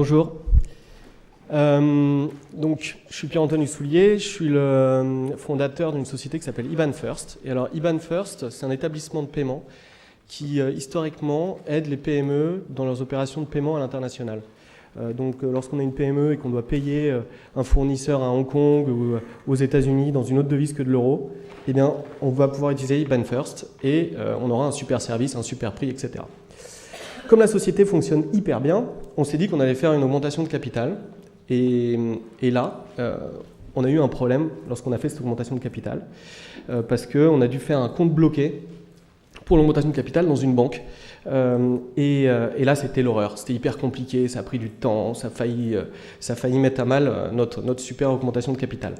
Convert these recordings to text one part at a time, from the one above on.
Bonjour. Donc, je suis Pierre-Antoine Hussoulier, je suis le fondateur d'une société qui s'appelle IBAN First. Et alors, IBAN First, c'est un établissement de paiement qui, historiquement, aide les PME dans leurs opérations de paiement à l'international. Donc, lorsqu'on a une PME et qu'on doit payer un fournisseur à Hong Kong ou aux États-Unis dans une autre devise que de l'euro, eh bien, on va pouvoir utiliser IBAN First et on aura un super service, un super prix, etc. Comme la société fonctionne hyper bien, on s'est dit qu'on allait faire une augmentation de capital. Et là, on a eu un problème lorsqu'on a fait cette augmentation de capital, parce qu'on a dû faire un compte bloqué pour l'augmentation de capital dans une banque. Et là, c'était l'horreur. C'était hyper compliqué, ça a pris du temps, ça a failli mettre à mal notre super augmentation de capital.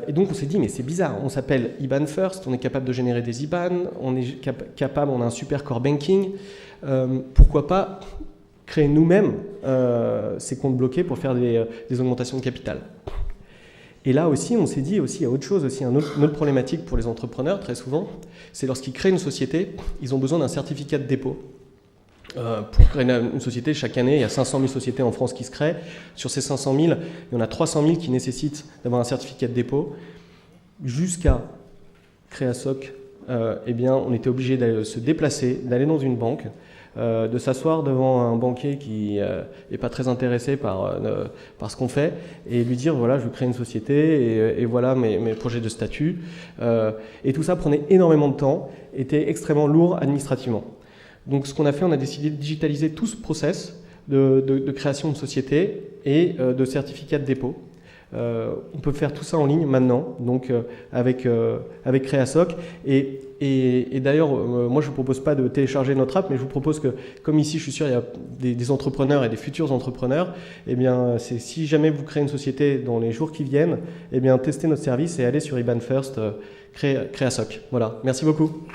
Et donc on s'est dit, mais c'est bizarre, on s'appelle IBAN First, on est capable de générer des IBAN, on est capable, on a un super core banking, pourquoi pas créer nous-mêmes ces comptes bloqués pour faire des augmentations de capital. Et là aussi, on s'est dit, il y a autre chose, une autre problématique pour les entrepreneurs, très souvent, c'est lorsqu'ils créent une société, ils ont besoin d'un certificat de dépôt. Pour créer une société, chaque année, il y a 500 000 sociétés en France qui se créent. Sur ces 500 000, il y en a 300 000 qui nécessitent d'avoir un certificat de dépôt. Jusqu'à Créasoc, eh bien, on était obligé de se déplacer, d'aller dans une banque, de s'asseoir devant un banquier qui n'est pas très intéressé par ce qu'on fait et lui dire voilà, je veux créer une société et voilà mes projets de statut. Et tout ça prenait énormément de temps, était extrêmement lourd administrativement. Donc ce qu'on a fait, on a décidé de digitaliser tout ce process de création de société et de certificat de dépôt. On peut faire tout ça en ligne maintenant, donc avec Créasoc. Et d'ailleurs, moi je ne vous propose pas de télécharger notre app, mais je vous propose que, comme ici je suis sûr il y a des entrepreneurs et des futurs entrepreneurs, eh bien, si jamais vous créez une société dans les jours qui viennent, eh bien, testez notre service et allez sur IBAN First, Créasoc. Voilà, merci beaucoup.